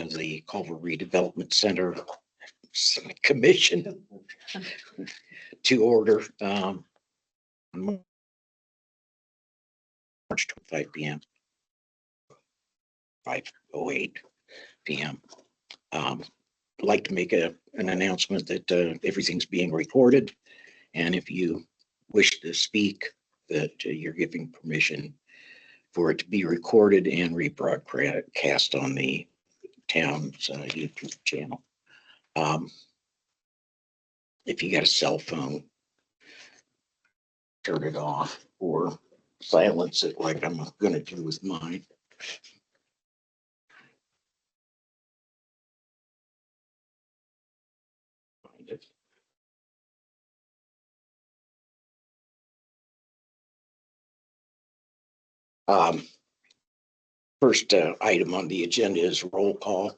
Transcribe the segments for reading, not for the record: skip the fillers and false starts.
of the Culver Redevelopment Center Commission to order. March 5 p.m. 5:08 p.m. I'd like to make an announcement that everything's being recorded, and if you wish to speak, that you're giving permission for it to be recorded and rebroadcast on the town's YouTube channel. If you got a cell phone, turn it off or silence it like I'm going to do with mine. First item on the agenda is roll call.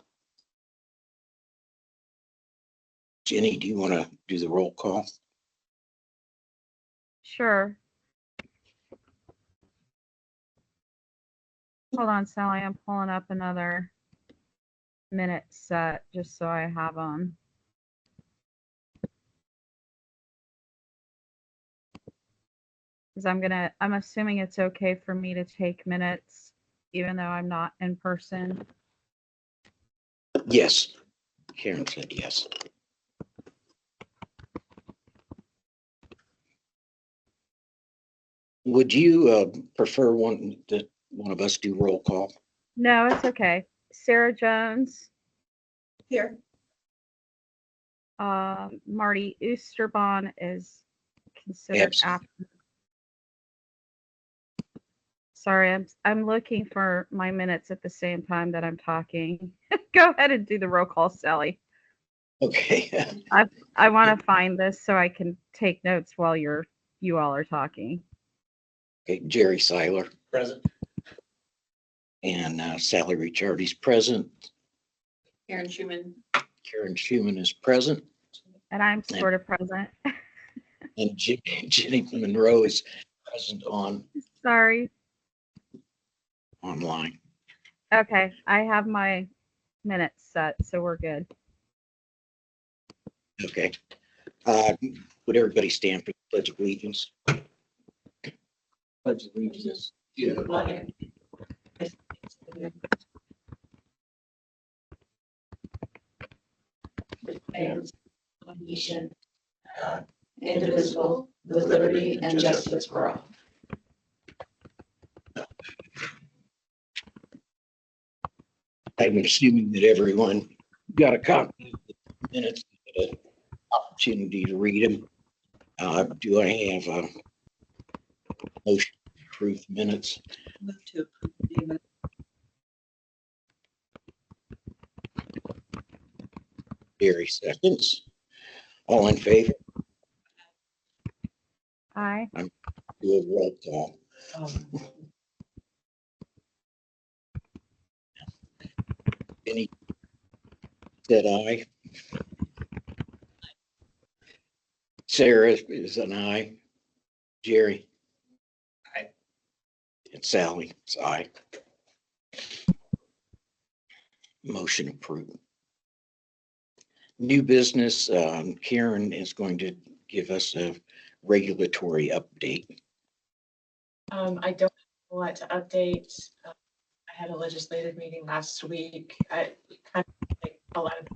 Jenny, do you want to do the roll call? Sure. Hold on, Sally. I'm pulling up another minute set just so I have them. Because I'm assuming it's okay for me to take minutes even though I'm not in person. Yes. Karen said yes. Would you prefer one of us do roll call? No, it's okay. Sarah Jones. Here. Marty Oosterbahn is considered absent. Sorry, I'm looking for my minutes at the same time that I'm talking. Go ahead and do the roll call, Sally. Okay. I want to find this so I can take notes while you all are talking. Okay, Jerry Seiler. Present. And Sally Ricciardi's present. Karen Schumann. Karen Schumann is present. And I'm sort of present. And Jenny Monroe is present Sorry. online. Okay, I have my minutes set, so we're good. Okay. Would everybody stand for the Pledge of Allegiance? Pledge of Allegiance to the flag and one nation, indivisible, with liberty and justice for all. I'm assuming that everyone got a copy of the minutes, an opportunity to read them. Do I have a motion to approve the minutes? Move to approve the minutes. Barry seconds. All in favor? Aye. Do a roll call. Any said aye. Sarah is an aye. Jerry? Aye. And Sally is aye. Motion approved. New business, Karen is going to give us a regulatory update. I don't have a lot to update. I had a legislative meeting last week. I kind of like a lot of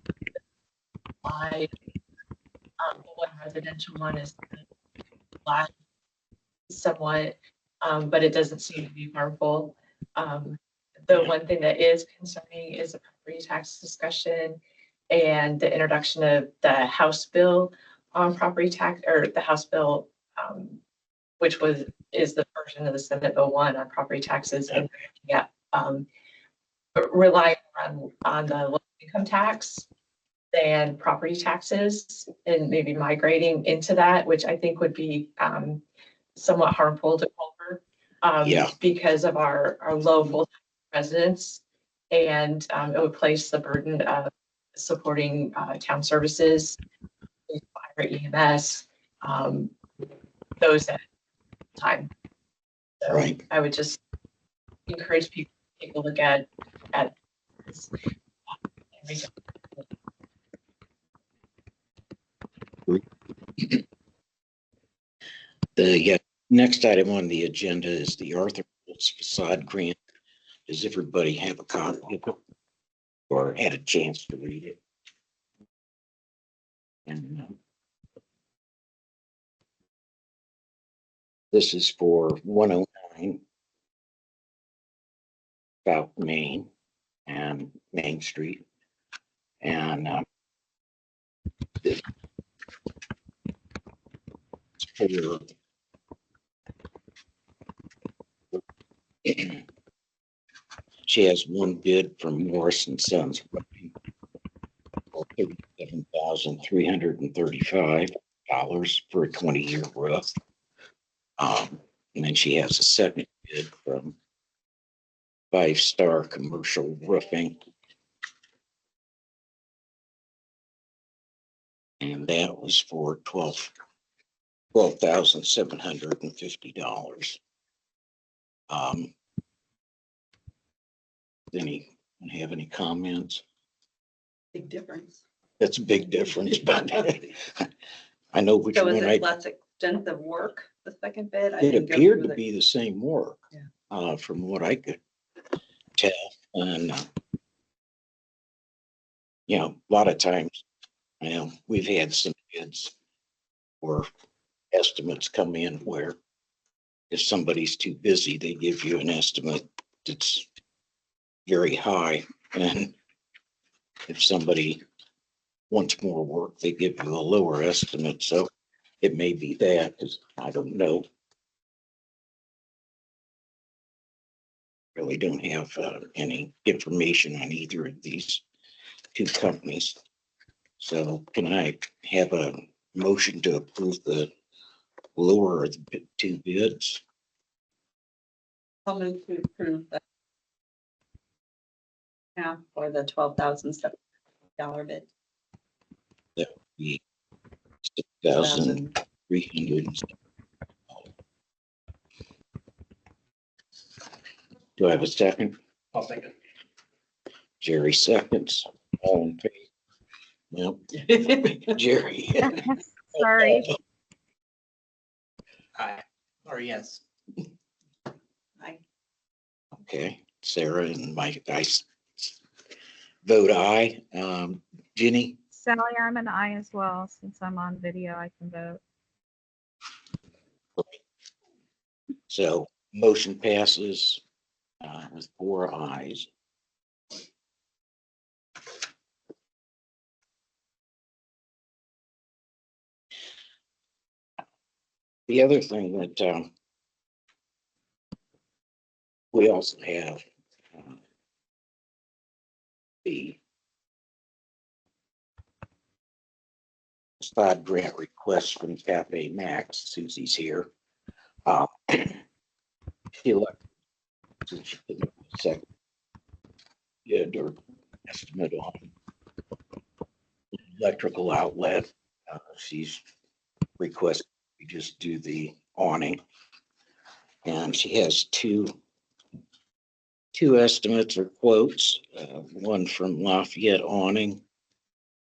why the one residential one is last somewhat, but it doesn't seem to be harmful. The one thing that is concerning is the property tax discussion and the introduction of the House bill on property tax, or the House bill, which is the version of the Senate Bill 1 on property taxes, and relying on the local income tax than property taxes, and maybe migrating into that, which I think would be somewhat harmful to Culver because of our low full-time residents, and it would place the burden of supporting town services, fire, EMS, those at time. So Right. I would just encourage people to take a look at this. reach The next item on the agenda is the Arthurholz facade grant. Does everybody have a copy of it or had a chance to read it? And this is for 109 South Main and Main Street. And it's for she has one bid from Morris and Sons for $37,335 for a 20-year roof. And then she has a second bid from 5 Star Commercial Roofing. And that was for $12,750. Anyone have any comments? Big difference. That's a big difference, but I know which So is one it less extensive work, the second bid? I it didn't go appeared through to be the same work, Yeah. from what I could tell. And, a lot of times, we've had some bids or estimates come in where if somebody's too busy, they give you an estimate that's very high. And if somebody wants more work, they give you a lower estimate. So it may be that, because I don't know. Really don't have any information on either of these two companies. So can I have a motion to approve the lower of the two bids? I'll move to approve the half for the $12,000 bid. The 6,300. Do I have a second? I'll second. Jerry seconds. All in favor? Yep. Jerry. Sorry. Aye. Or yes. Okay, Sarah and Mike, vote aye. Jenny? Sally, I'm an I as well. Since I'm on video, I can vote. So motion passes with 4 ayes. The other thing that we also have the facade grant request from Café Max. Susie's here. She elected, since she couldn't second, did or estimate on electrical outlet. She's requested we just do the awning, and she has two estimates or quotes. One from Lafayette Awning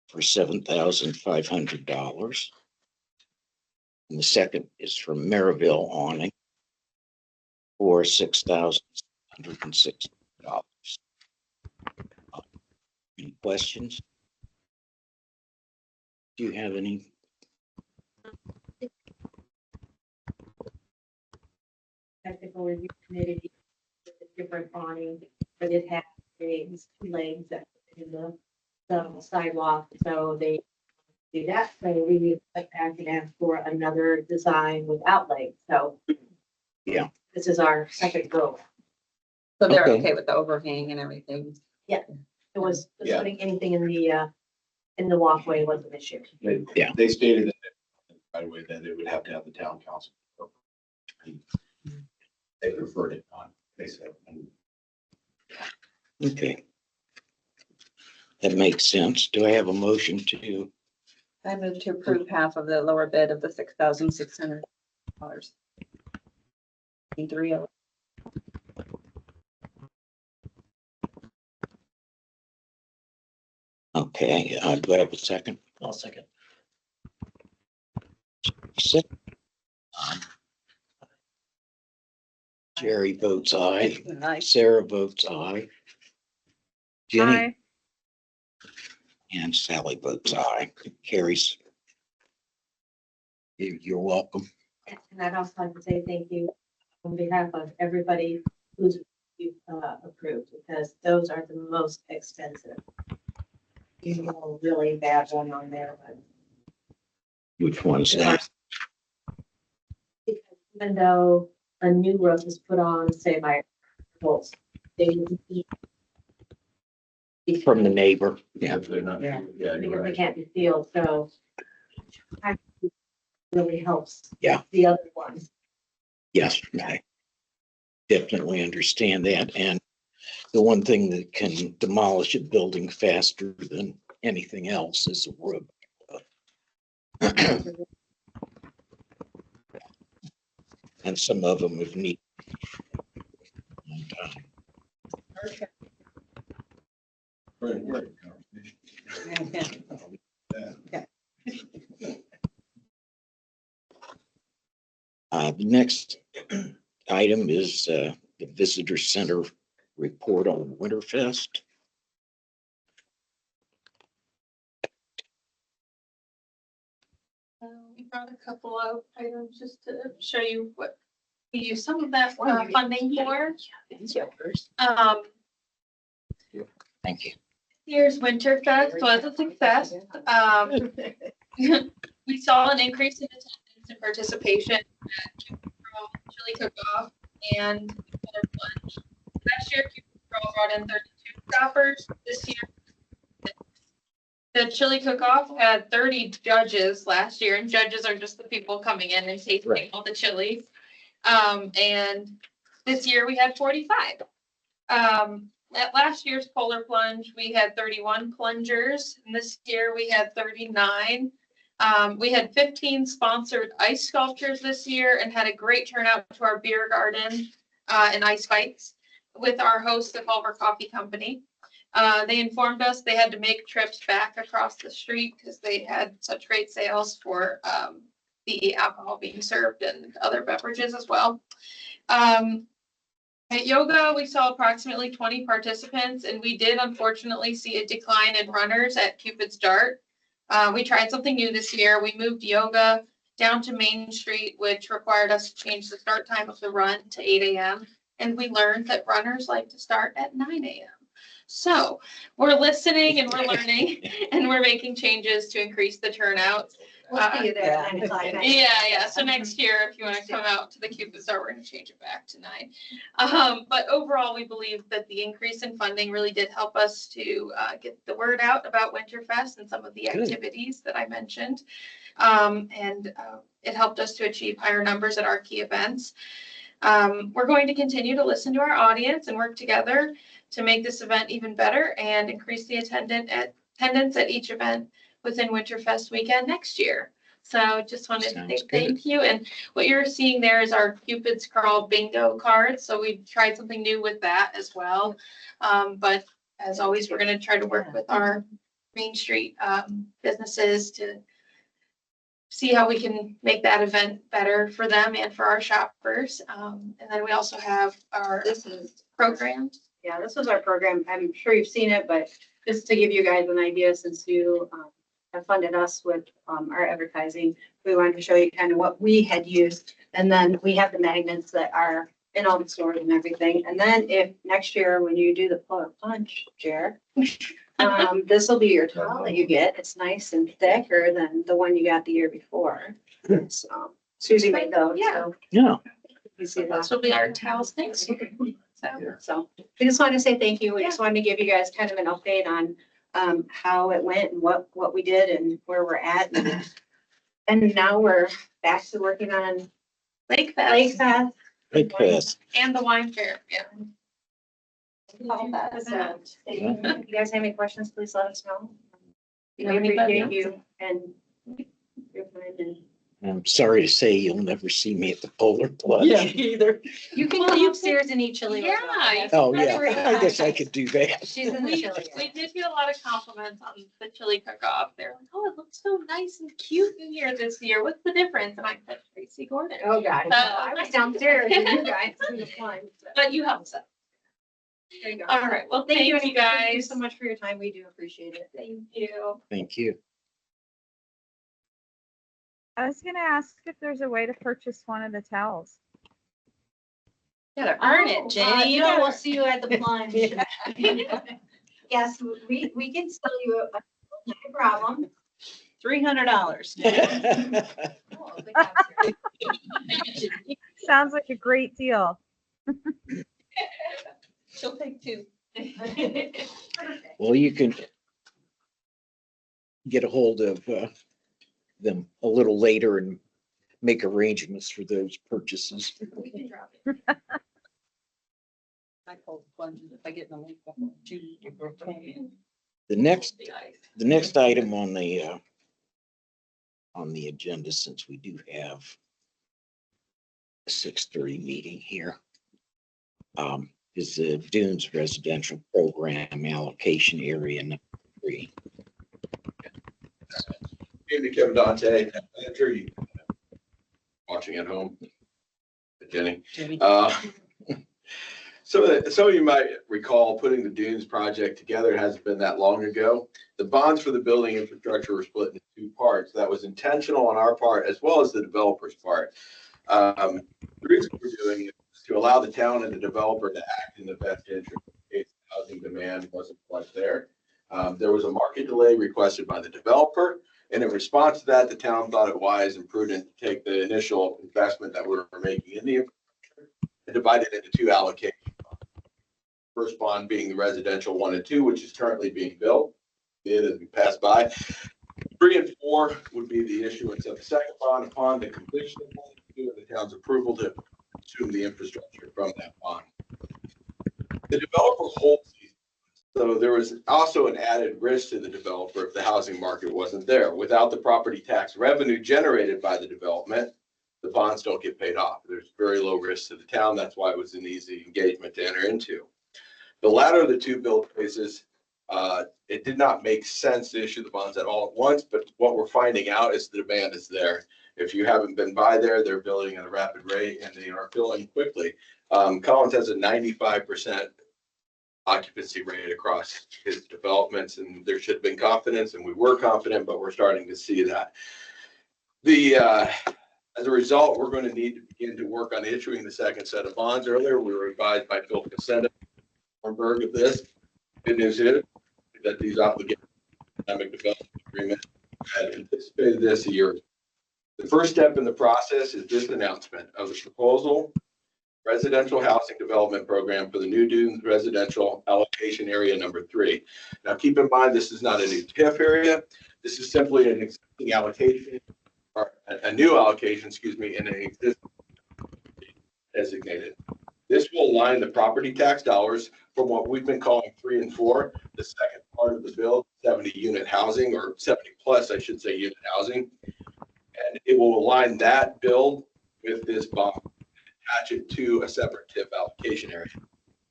for $7,500, and the second is from Maryville Awning for $6,160. Any questions? Do you have any? Technical review committee, with a different awning, but it has legs, 2 legs that in the sidewalk, so they do that, so we can ask for another design without legs, so. Yeah. This is our second go. So they're Okay. okay with the overhang and everything. It was Yeah. putting anything in the walkway was an issue. Yeah. They stated that right away that they would have to have the town council. They preferred it on, they said. Okay. That makes sense. Do I have a motion to? I move to approve half of the lower bid of the $6,600. 3. Okay, do I have a second? I'll second. Second. Jerry votes aye. Sarah votes aye. Jenny Hi. and Sally votes aye. Carries. You're welcome. And I'd also like to say thank you on behalf of everybody who's approved, because those are the most expensive. You know, really bad one on there, but Which one's that? because even though a new roof is put on, say by Arthurholz, they wouldn't be. From the neighbor. Yeah. If they're not, Yeah. yeah, you're Because they right. can't be sealed, so I really helps. Yeah. The other ones. Yes, I definitely understand that. And the one thing that can demolish a building faster than anything else is a roof. And some of them have needed. Right, right, conversation. The next item is the visitor center report on Winterfest. We brought a couple of items just to show you what we use some of that funding for. Thank you. Here's Winterfest was a success. We saw an increase in attendance and participation at chili cook-off and color plunge. Last year, brought in 32 stoppers. This year, the chili cook-off had 30 judges last year, and judges are just the people coming in and tasting Right. all the chilies. And this year we had 45. At last year's polar plunge, we had 31 plungers, and this year we had 39. We had 15 sponsored ice sculptures this year and had a great turnout to our beer garden and ice fights with our host, the Culver Coffee Company. They informed us they had to make trips back across the street because they had such great sales for the alcohol being served and other beverages as well. At yoga, we saw approximately 20 participants, and we did unfortunately see a decline in runners at Cupid's Dart. We tried something new this year. We moved yoga down to Main Street, which required us to change the start time of the run to 8 a.m. And we learned that runners like to start at 9 a.m. So we're listening and we're learning and we're making changes to increase the turnout. We'll see you there. 9 o'clock. Yeah. So next year, if you want to come out to the Cupid Star, we're going to change it back to 9. But overall, we believe that the increase in funding really did help us to get the word out about Winterfest and some of the activities that I mentioned. It helped us to achieve higher numbers at our key events. We're going to continue to listen to our audience and work together to make this event even better and increase the attendance at each event within Winterfest weekend next year. So just wanted to say thank you. And what you're seeing there is our Cupid's Crawl bingo card. So we tried something new with that as well. But as always, we're going to try to work with our Main Street businesses to see how we can make that event better for them and for our shoppers. And then we also have our programs. Yeah, this is our program. I'm sure you've seen it, but just to give you guys an idea, since you have funded us with our advertising, we wanted to show you kind of what we had used. And then we have the magnets that are in all the stores and everything. And then if next year, when you do the polar plunge, Jer, this will be your towel that you get. It's nice and thicker than the one you got the year before. So Susie made those. Yeah. So Yeah. you see This will be our towels next year. So we just wanted to say thank you. We just wanted to give you guys kind of an update on how it went and what we did and where we're at. And now we're back to working on Lake Fest. Big fest. And the wine fair. Yeah. all that. So if you guys have any questions, please let us know. You We know anybody appreciate else? you and your friend and I'm sorry to say you'll never see me at the Polar Plunge. either. You can go upstairs and eat chili. with us. Yeah, Oh, That's yeah, free. I guess I could do that. She's in the We, chili. we did get a lot of compliments on the chili cook-off. They're like, oh, it looks so nice and cute in here this year. What's the difference? And I said, Tracy Gordon. Oh, God. I was downstairs with you guys in the plunge. But you helped us. There you go. All right, well, Thank you thank you Thank you guys. so much for your time. We do appreciate it. Thank you. Thank you. I was gonna ask if there's a way to purchase one of the towels. Gotta earn Oh, it, Jenny. You no, gotta- we'll see you at the plunge. Yes, we can sell you a, no problem. $300. Oh, good job, sir. Sounds like a great deal. She'll take two. Perfect. Well, you can get a hold of them a little later and make arrangements for those purchases. We can drop it. I call the plunges if I get in the lake. The next item on the agenda, since we do have a 6:30 meeting here, is the Dunes Residential Program Allocation Area number 3. Evening, Kevin Dante, manager, you watching at home. Jenny. Jenny. Some of you might recall putting the Dunes project together. It hasn't been that long ago. The bonds for the building infrastructure were split into 2 parts. That was intentional on our part as well as the developer's part. The reason we're doing it is to allow the town and the developer to act in the best interest in case housing demand wasn't quite there. There was a market delay requested by the developer. And in response to that, the town thought it wise and prudent to take the initial investment that we were making in the infrastructure and divide it into 2 allocations. First bond being the residential 1 and 2, which is currently being built. As we pass by. 3 and 4 would be the issuance of the second bond upon the completion of 1 and 2 and the town's approval to assume the infrastructure from that bond. The developer holds these. So there was also an added risk to the developer if the housing market wasn't there. Without the property tax revenue generated by the development, the bonds don't get paid off. There's very low risk to the town. That's why it was an easy engagement to enter into. The latter of the 2 build phases, it did not make sense to issue the bonds at all at once, but what we're finding out is the demand is there. If you haven't been by there, they're building at a rapid rate and they are filling quickly. Collins has a 95% occupancy rate across his developments, and there should have been confidence, and we were confident, but we're starting to see that. As a result, we're going to need to begin to work on issuing the second set of bonds. Earlier, we were advised by Phil Casetta of this. Good news is that these obligations, economic development agreement, had anticipated this a year. The first step in the process is this announcement of the proposal residential housing development program for the new Dunes residential allocation area number 3. Now, keep in mind, this is not a new TIF area. This is simply an existing allocation or a new allocation, in an existing designated. This will align the property tax dollars from what we've been calling 3 and 4, the second part of the bill, 70 unit housing, or 70 plus, I should say, unit housing. And it will align that bill with this bond, attach it to a separate TIF allocation area.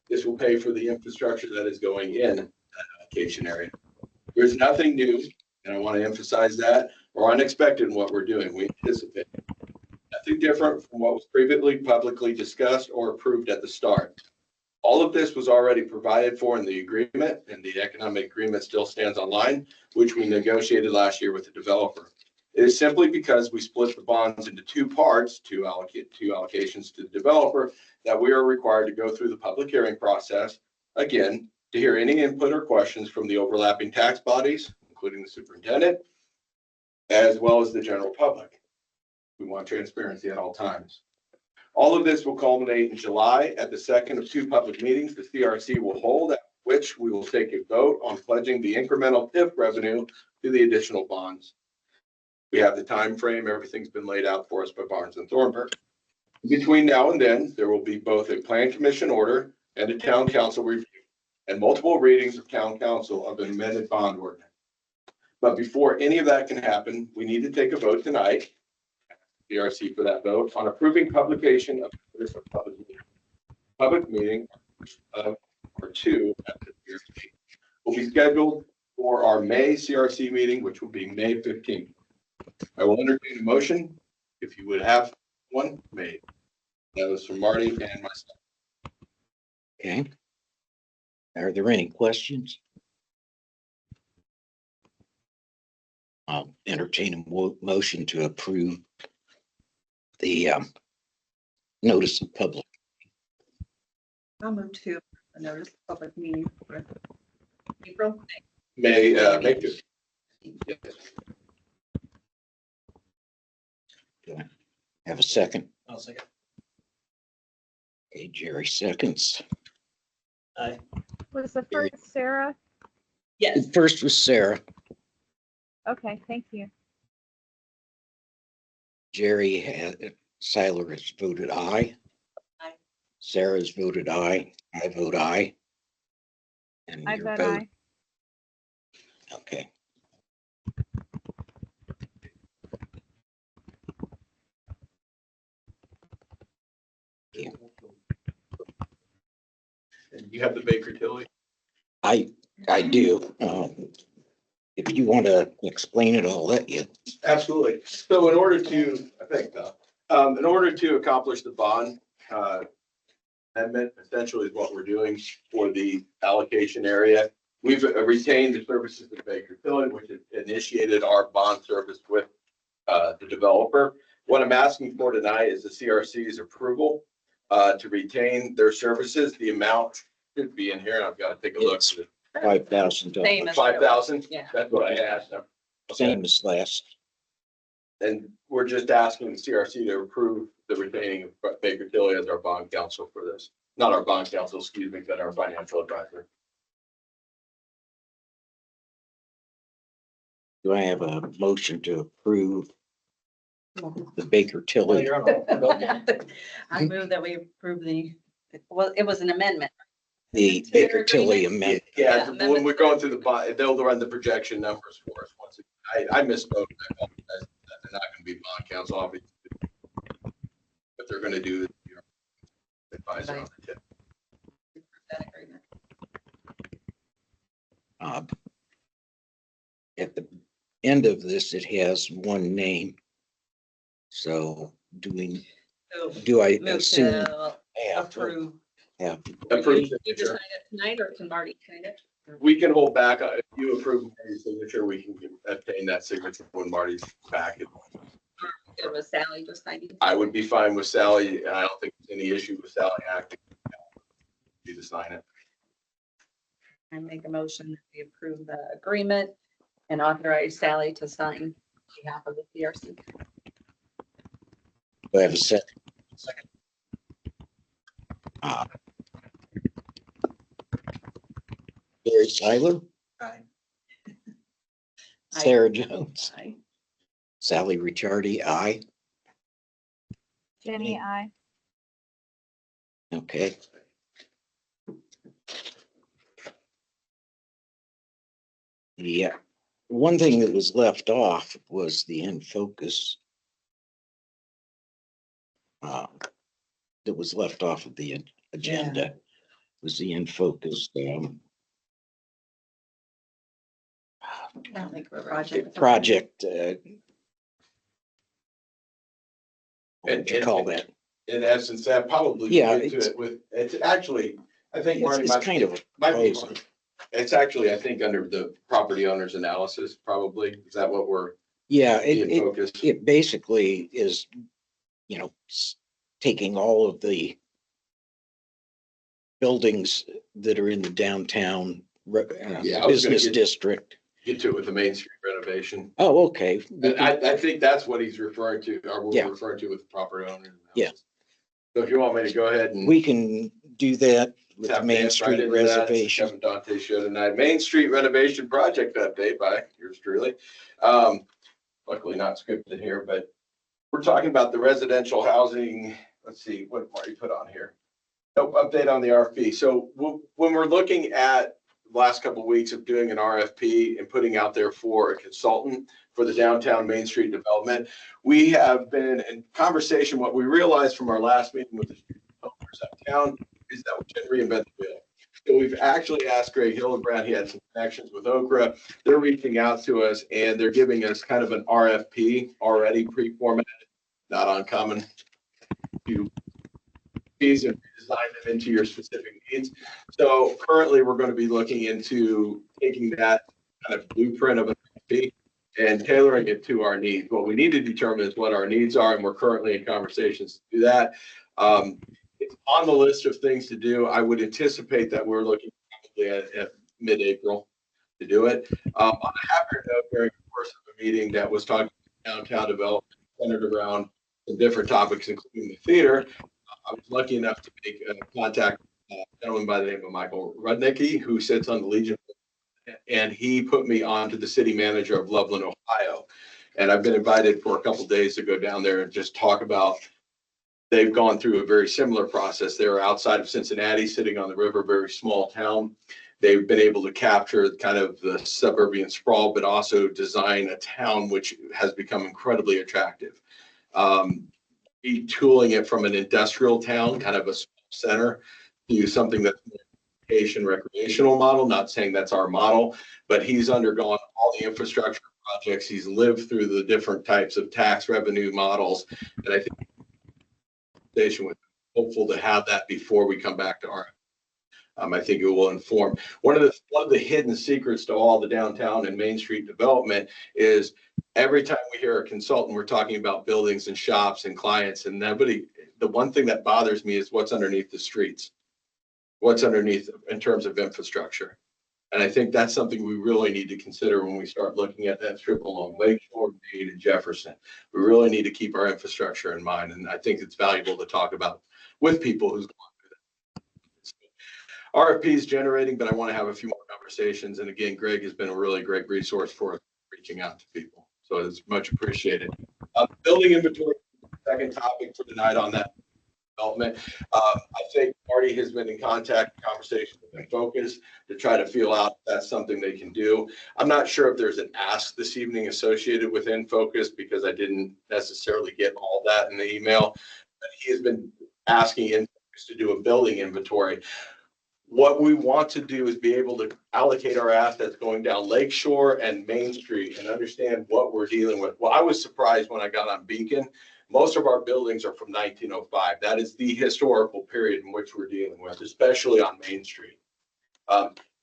This will pay for the infrastructure that is going in that allocation area. There's nothing new, and I want to emphasize that, or unexpected in what we're doing. We anticipate nothing different from what was previously publicly discussed or approved at the start. All of this was already provided for in the agreement, and the economic agreement still stands online, which we negotiated last year with the developer. It is simply because we split the bonds into 2 parts to allocate 2 allocations to the developer that we are required to go through the public hearing process, again, to hear any input or questions from the overlapping tax bodies, including the superintendent, as well as the general public. We want transparency at all times. All of this will culminate in July at the second of 2 public meetings the CRC will hold, at which we will take a vote on pledging the incremental TIF revenue to the additional bonds. We have the time frame. Everything's been laid out for us by Barnes and Thornburg. Between now and then, there will be both a plan commission order and a town council review and multiple readings of town council of an amended bond ordinance. But before any of that can happen, we need to take a vote tonight CRC for that vote on approving publication of notice of public meeting or two at the CRC will be scheduled for our May CRC meeting, which will be May 15th. I will entertain a motion if you would have one made. That was from Marty and myself. Okay. Are there any questions? I'll entertain a motion to approve the notice of public. I'll move to a notice of public meeting for April. May 15th. Yes. Do I have a second? I'll second. Okay, Jerry seconds. Aye. Was the Very- first Sarah? Yes. First was Sarah. Okay, thank you. Jerry had, Seiler has voted aye. Aye. Sarah's voted aye. I vote aye. And I your bet vote, I. okay. And you have the Baker Tilly. I do. If you want to explain it, I'll let you. Absolutely. So in order to, in order to accomplish the bond amendment, essentially is what we're doing for the allocation area. We've retained the services of Baker Tilly, which has initiated our bond service with the developer. What I'm asking for tonight is the CRC's approval to retain their services. The amount should be in here. I've got to take a look. It's $5,000. Same as- 5,000? Yeah. That's what I asked them. Same as last. And we're just asking the CRC to approve the retaining of Baker Tilly as our bond counsel for this. Not our bond counsel, excuse me, but our financial advisor. Do I have a motion to approve the Baker Well, Tilly? you're on. I move that we approve well, it was an amendment. The Baker Tilly amendment. Yeah, when we're going through the bond, they'll run the projection numbers for us. Once I misspoke. I apologize. They're not going to be bond counsel, obviously. But they're going to do advisor on the tip. At the end of this, it has one name. So do I Move assume to have to approve. have? Approve You just signature. sign it tonight, or can Marty sign it? We can hold back. If you approve Marty's signature, we can obtain that signature when Marty's back. It was Sally just signing. I would be fine with Sally, and I don't think there's any issue with Sally acting. You to sign it. I make a motion that we approve the agreement and authorize Sally to sign on behalf of the CRC. Do I have a second? Second. Gary Seiler, Aye. Sarah Jones, Aye. Sally Ricciardi, aye. Jenny, I. Okay. Yeah, one thing that was left off was the in focus. That was left off of the agenda was the in focus. I don't think we're project. Project. What would you And- call that? In essence, that probably Yeah, get to it with, it's actually, I think Marty It's might. kind of a might be- proposal. It's actually, I think, under the property owner's analysis, probably. Is that what we're Yeah, being focused? it basically is, taking all of the buildings that are in the downtown Yeah, I was gonna business get- district. Get to it with the Main Street renovation. Oh, okay. And I think that's what he's referring to, or Yeah. we're referring to with the property owner. Yeah. So if you want me to go ahead and. We can do that with the tap Main dance right Street into that, reservation. Kevin Dante show tonight. Main Street renovation project update by yours truly. Luckily not scripted here, but we're talking about the residential housing. Let's see, what Marty put on here. Nope, update on the RFP. So when we're looking at last couple of weeks of doing an RFP and putting out there for a consultant for the downtown Main Street development. We have been in conversation. What we realized from our last meeting with the developers uptown is that we didn't reinvent the wheel. So we've actually asked Greg Hillenbrand, he had some connections with Okra. They're reaching out to us and they're giving us kind of an RFP already pre-formatted, not uncommon to fees and design them into your specific needs. So currently we're going to be looking into taking that kind of blueprint of an RFP and tailoring it to our needs. What we need to determine is what our needs are, and we're currently in conversations to do that. It's on the list of things to do. I would anticipate that we're looking probably at mid-April to do it. On a happier note, during the course of a meeting that was talking about downtown development centered around some different topics, including the theater, I was lucky enough to make contact with a gentleman by the name of Michael Rudnicki, who sits on the Legion, and he put me on to the city manager of Loveland, Ohio. And I've been invited for a couple of days to go down there and just talk about, they've gone through a very similar process. They're outside of Cincinnati, sitting on the river, very small town. They've been able to capture kind of the suburban sprawl, but also design a town which has become incredibly attractive. Retooling it from an industrial town, kind of a center, to something that's more education, recreational model. Not saying that's our model, but he's undergone all the infrastructure projects. He's lived through the different types of tax revenue models, and I think with hopeful to have that before we come back to our. I think it will inform. One of the hidden secrets to all the downtown and Main Street development is every time we hear a consultant, we're talking about buildings and shops and clients, and nobody. The one thing that bothers me is what's underneath the streets, what's underneath in terms of infrastructure. And I think that's something we really need to consider when we start looking at that strip along Lakeshore, Main, and Jefferson. We really need to keep our infrastructure in mind. And I think it's valuable to talk about with people who's going through that. RFP is generating, but I want to have a few more conversations. And again, Greg has been a really great resource for reaching out to people. So it's much appreciated. Building inventory, second topic for tonight on that development. I think Marty has been in conversation with Focus to try to feel out if that's something they can do. I'm not sure if there's an ask this evening associated with InFocus because I didn't necessarily get all that in the email, but he has been asking InFocus to do a building inventory. What we want to do is be able to allocate our assets going down Lakeshore and Main Street and understand what we're dealing with. Well, I was surprised when I got on Beacon. Most of our buildings are from 1905. That is the historical period in which we're dealing with, especially on Main Street.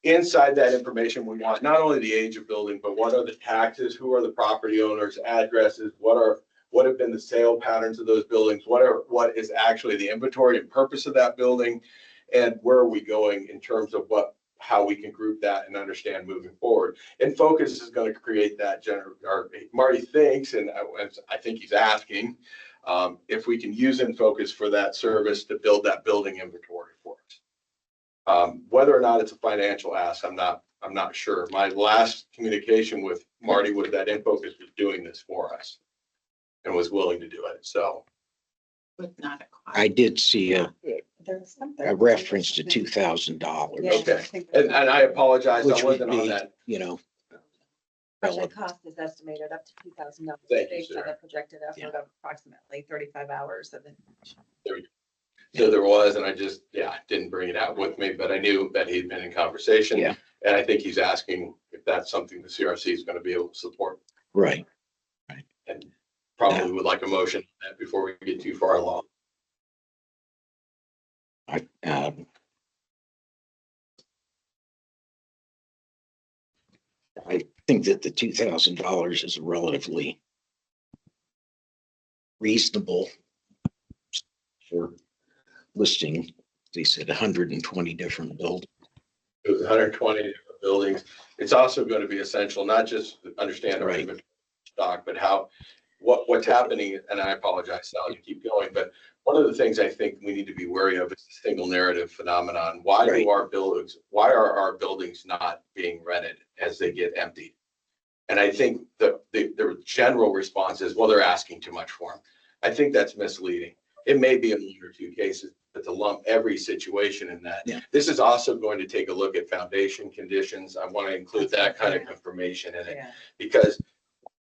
Inside that information, we want not only the age of building, but what are the taxes, who are the property owners, addresses, what have been the sale patterns of those buildings, what is actually the inventory and purpose of that building, and where are we going in terms of how we can group that and understand moving forward. And Focus is going to create that Marty thinks, and I think he's asking, if we can use InFocus for that service to build that building inventory for us. Whether or not it's a financial ask, I'm not sure. My last communication with Marty was that InFocus was doing this for us and was willing to do it. So With not a I did see a There's something. reference to $2,000. Yeah. okay, and I apologize, Which I would wasn't on be, that. Project cost is estimated up to $2,000 Thank you, based on sir. the projected effort of approximately 35 hours of it. So there was, and I just, didn't bring it out with me, but I knew that he'd been in conversation. Yeah. And I think he's asking if that's something the CRC is going to be able to support, Right. and probably would like a motion on that before we get too far along. I think that the $2,000 is relatively reasonable for listing. They said 120 different buildings. It was 120 different buildings. It's also going to be essential, not just to understand our Right. inventory stock, but what's happening. And I apologize, Sally, to keep going, but one of the things I think we need to be wary of is the single narrative phenomenon. Why Right. are our buildings not being rented as they get emptied? And I think the general response is, well, they're asking too much for them. I think that's misleading. It may be in 1 or 2 cases, but to lump every situation in that. Yeah. This is also going to take a look at foundation conditions. I want to include that kind of information in it Yeah. because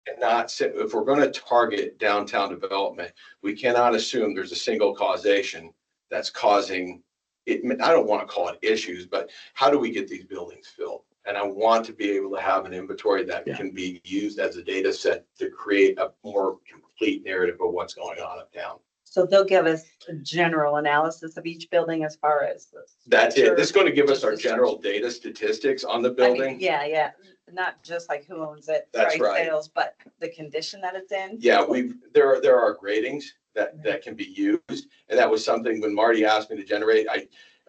if we're going to target downtown development, we cannot assume there's a single causation that's causing it. I don't want to call it issues, but how do we get these buildings filled? And I want to be able to have an inventory that can be used as a data set to create a more complete narrative of what's going on uptown. So they'll give us a general analysis of each building as far as the. That's it. This is going to give us Just our the general data statistics on the I mean, building. yeah, not just like who owns it, That's price right. sales, but the condition that it's in. Yeah, there are gradings that can be used. And that was something when Marty asked me to generate,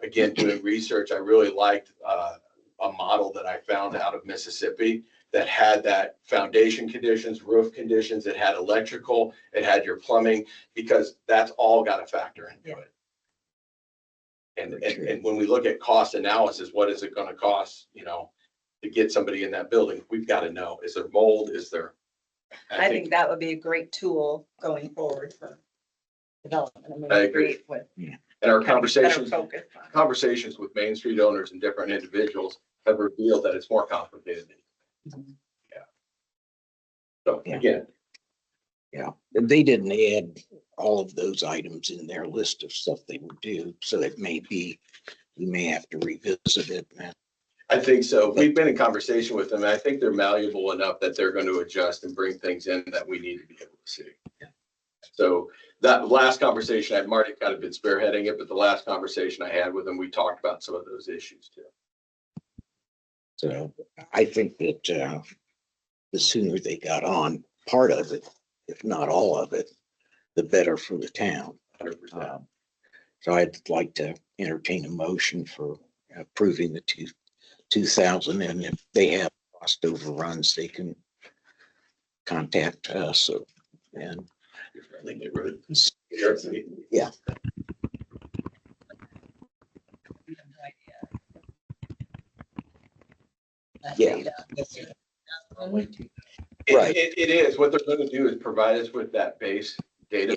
again, doing research, I really liked a model that I found out of Mississippi that had that foundation conditions, roof conditions, it had electrical, it had your plumbing, because that's all got to factor into it. And when we look at cost analysis, what is it going to cost, to get somebody in that building? We've got to know, is there mold? Is there? I think that would be a great tool going forward for development. mean, I agree. With And our kind of better conversations focus on- conversations with Main Street owners and different individuals have revealed that it's more complicated. Yeah. So Yeah. again, Yeah, and they didn't add all of those items in their list of stuff they would do, so it may be, we may have to revisit it. I think so. We've been in conversation with them. And I think they're malleable enough that they're going to adjust and bring things in that we need to be able to see. So that last conversation, I had Marty kind of been spearheading it, but the last conversation I had with them, we talked about some of those issues too. So I think that the sooner they got on part of it, if not all of it, the better for the town. 100%. So I'd like to entertain a motion for approving the 2,000, and if they have cost overruns, they can contact us. And yeah, yeah. Right. It is. What they're going to do is provide us with that base database.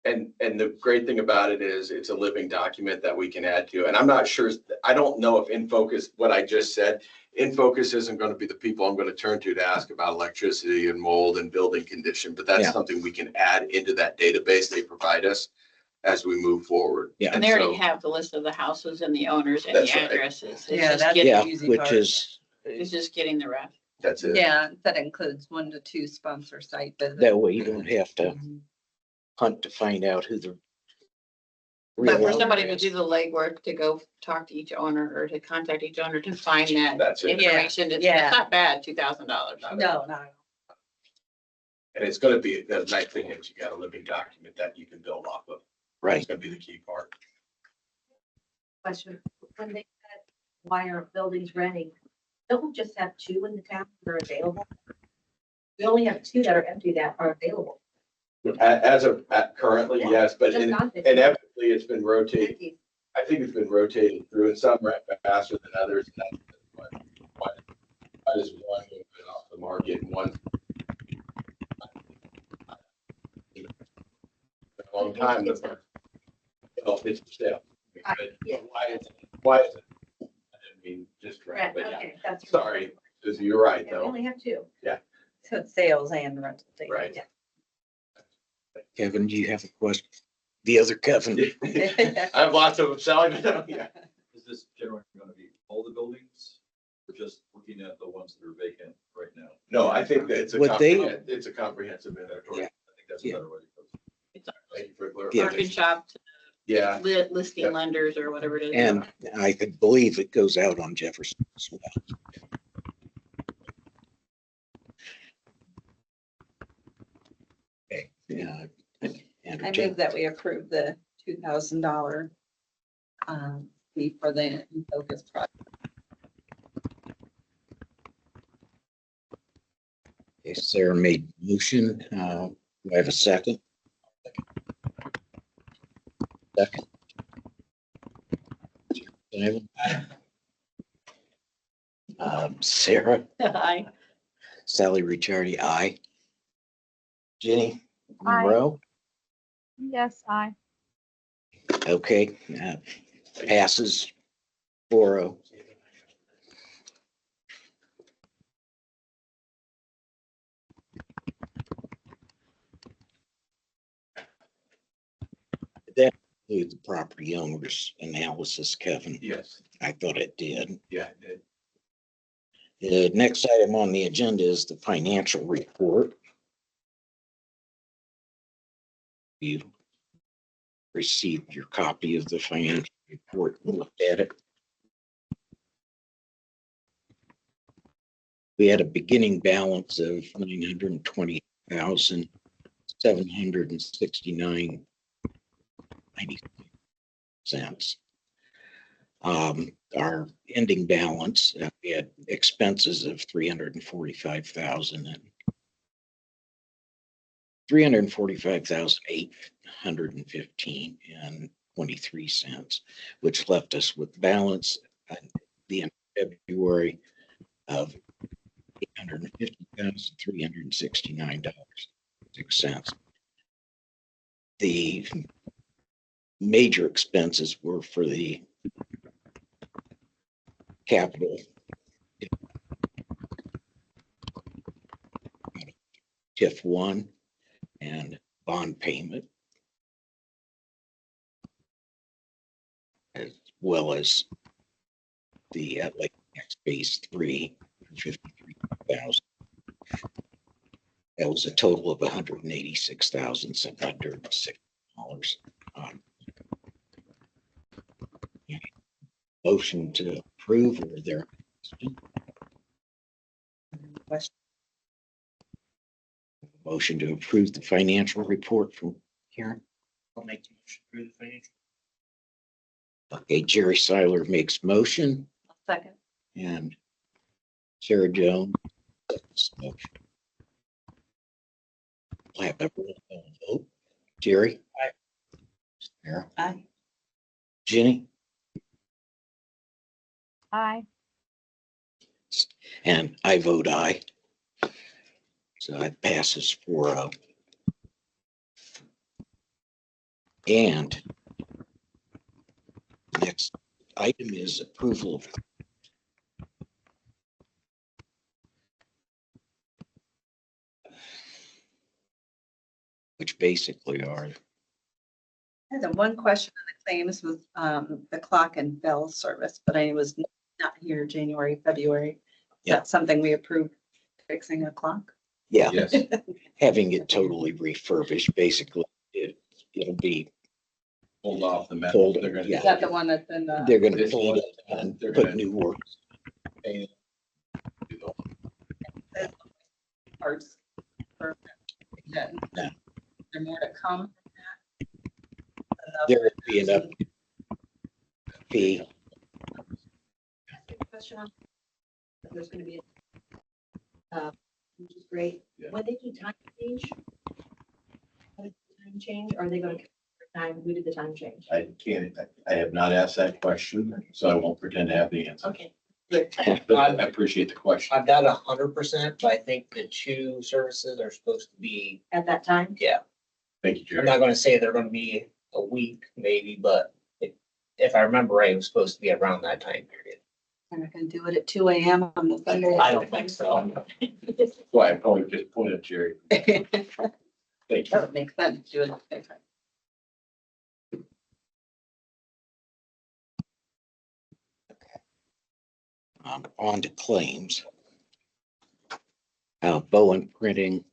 And the great thing about it is it's a living document that we can add to. And I'm not sure, I don't know if InFocus, what I just said, InFocus isn't going to be the people I'm going to turn to ask about electricity and mold and building condition, but that's something we can add into that database they provide us as we move forward. Yeah. And they already have the list of the houses and the owners and That's the right. addresses. It's Yeah, just that's- getting- Yeah, easy which part. is, It's just getting the rest. That's it. Yeah, that includes 1 to 2 sponsor site visits. that way you don't have to hunt to find out who the But for real somebody owner to is. do the legwork, to go talk to each owner or to contact each owner to find that That's it. information, it's Yeah. not bad, $2,000. No, no. And it's going to be, the nice thing is you got a living document that you can build off of. Right. It's going to be the key part. Question, when they said, why aren't buildings renting? Don't we just have 2 in the town that are available? We only have 2 that are empty that are available. As of currently, Yeah. yes, but Just not this- inevitably it's been rotated. Empty. I think it's been rotated through, and some rent faster than others. And that's why does one get off the market and one? A long time. It's for sale. Yeah. Why is it? I didn't mean just rent, Right, but yeah. okay, that's. Sorry, Susie, you're right Yeah, we though. only have 2. So it's sales and rental. things. Right. Yeah. Kevin, do you have a question? The other Kevin. I have lots of them, Sally. but yeah. Is this generally going to be all the buildings or just looking at the ones that are vacant right now? No, I think that it's a comprehensive inventory. Yeah. I think that's a Yeah. better way to go. Thank you for Yeah. Parking clarifying. shop, Yeah, listing Yeah. lenders or whatever it is. And I could believe it goes out on Jefferson as well. Okay, yeah. I think that we approved the $2,000 fee for the focus project. Okay, Sarah made motion. Do I have a second? Second. Simon? Sarah, Aye. Sally Ricciardi, aye. Jenny Aye. Monroe, Yes, I. Okay, passes 4-0. That includes the property owners analysis, Kevin. Yes, I thought it did. yeah, it did. The next item on the agenda is the financial report. You received your copy of the financial report and looked at it. We had a beginning balance of $920,769.90. Our ending balance, we had expenses of 345,815.23, which left us with balance at the end of February of $850,369.06. The major expenses were for the capital TIF 1 and bond payment, as well as the like next phase 3 for 53,000. That was a total of $186,706. Motion to approve, or there? Question. Motion to approve the financial report from Karen. I'll make the motion for the financial. Okay, Jerry Seiler makes motion, Second. and Sarah Jones seconds the motion. We'll have a roll call vote. Jerry? Aye. Sarah? Aye. Jenny? Aye. And I vote aye. So it passes 4-0. And next item is approval of which basically are, I had one question on the claims with the clock and bell service, but I was not here January, February. Is Yeah. that something we approved, fixing a clock? yeah, Yes, having it totally refurbished, basically, it'll be hold off the metal. Hold it, They're gonna- yeah. Is that the one that's in the? they're gonna This pull it one, up and they're put gonna- new work. do the- Parts for that? No. Is there more to come? There will be enough fee. Question on. There's gonna be, which is great. Yeah. When they do time change? When they do time change, are they gonna, time, who did the time change? I can't, I have not asked that question, so I won't pretend to have the answer. Okay, But I appreciate the question. I'm not 100%, but I think the two services are supposed to be, at that time? yeah. Thank you, I'm Jerry. not gonna say they're gonna be a week maybe, but if I remember right, it was supposed to be around that time period. I'm not gonna do it at 2 a.m. on the Sunday. I don't think so. Why I probably just pointed at Jerry. Thank That you. would make sense, do it at the same time. On to claims. Bowen Printing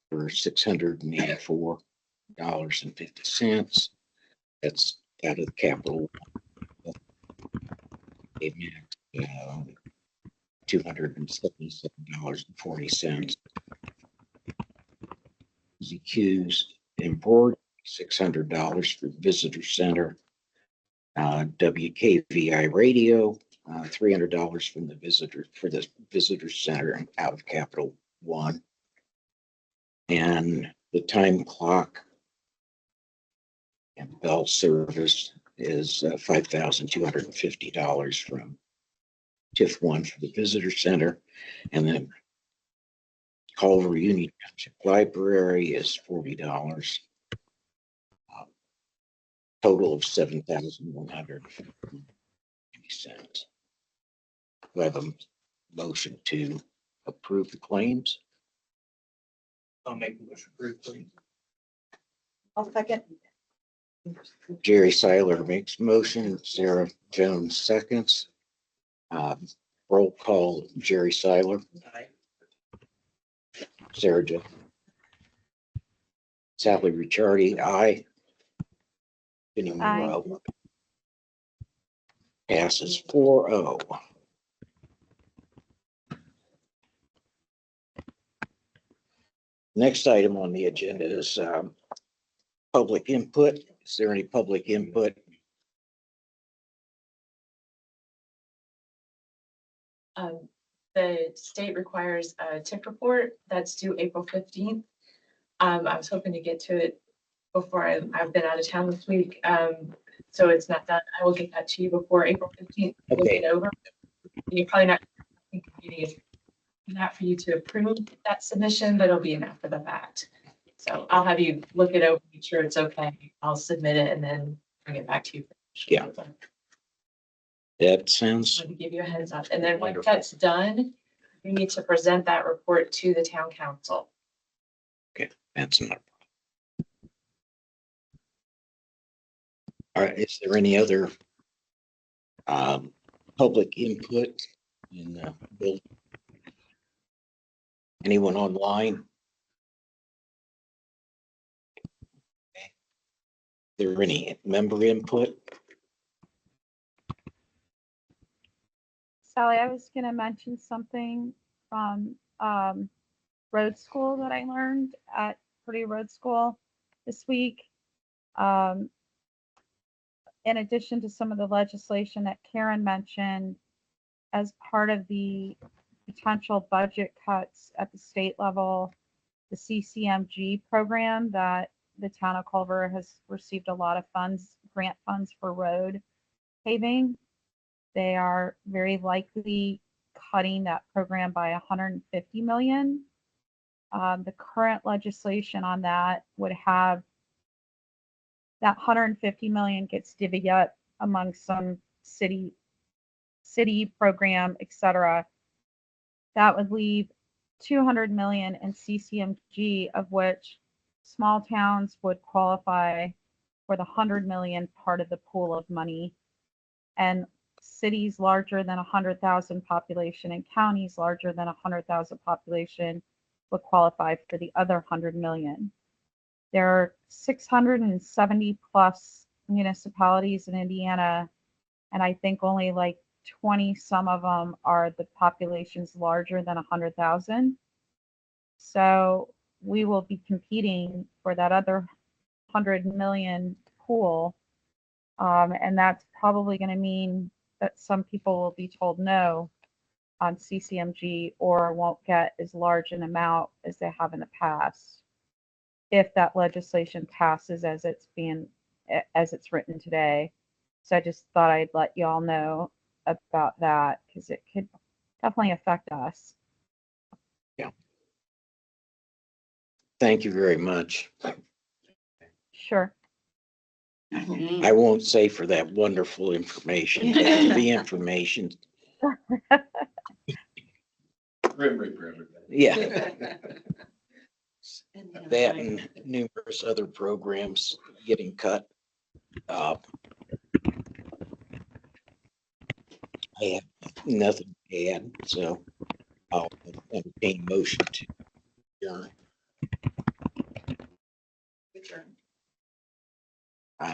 for $684.50. That's out of the capital. $277.40. ZQ's import, $600 for visitor center. WKVI radio, $300 from the visitor center out of Capital One. And the time clock and bell service is $5,250 from TIF 1 for the visitor center. And then Culver Union Township Library is $40. total of $7,150. We have a motion to approve the claims. I'll make a motion to approve, please. I'll second. Jerry Seiler makes motion, Sarah Jones seconds. Roll call, Jerry Seiler. Aye. Sarah Jones. Sally Ricciardi, aye. Jenny Monroe. Passes 4-0. Next item on the agenda is public input. Is there any public input? The state requires a TIP report that's due April 15th. I was hoping to get to it before I've been out of town this week. So it's not done. I will get that to you before April 15th. We'll Okay. get over. You're probably not, not for you to approve that submission, but it'll be enough for the fact. So I'll have you look it over, make sure it's okay. I'll submit it and then bring it back to you. Yeah. That sounds To give you a heads up. And then once Wonderful. that's done, you need to present that report to the town council. That's not a problem. All right, is there any other public input in the building? Anyone online? Is there any member input? Sally, I was gonna mention something from road school that I learned at Purdue Road School this week. In addition to some of the legislation that Karen mentioned, as part of the potential budget cuts at the state level, the CCMG program that the town of Culver has received a lot of funds, grant funds for road paving. They are very likely cutting that program by 150 million. The current legislation on that would have that 150 million gets divvied up among some city program, etc. That would leave 200 million in CCMG, of which small towns would qualify for the 100 million part of the pool of money, and cities larger than 100,000 population and counties larger than 100,000 population would qualify for the other 100 million. There are 670 plus municipalities in Indiana, and I think only like 20 some of them are the populations larger than 100,000. So we will be competing for that other 100 million pool, and that's probably going to mean that some people will be told no on CCMG or won't get as large an amount as they have in the past if that legislation passes as it's written today. So I just thought I'd let you all know about that because it could definitely affect us. Yeah. Thank you very much. Sure. I won't say for that wonderful information, but the information, Memory for everybody. yeah, that and numerous other programs getting cut. I have nothing to add, so I'll entertain motion to adjourn. Do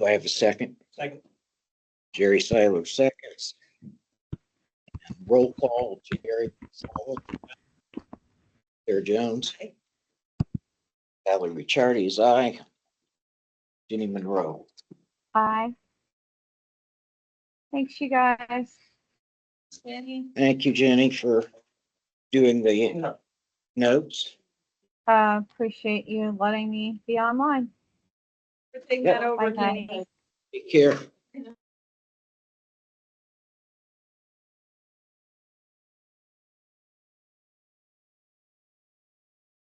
I have a second? Second. Jerry Seiler seconds. Roll call, Jerry Seiler. Sarah Jones. Sally Ricciardi is aye. Jenny Monroe. Bye. Thanks, you guys. Thank you, Jenny, for doing the notes. Appreciate you letting me be online. Take that over, Bye, Jenny. guys. Take care.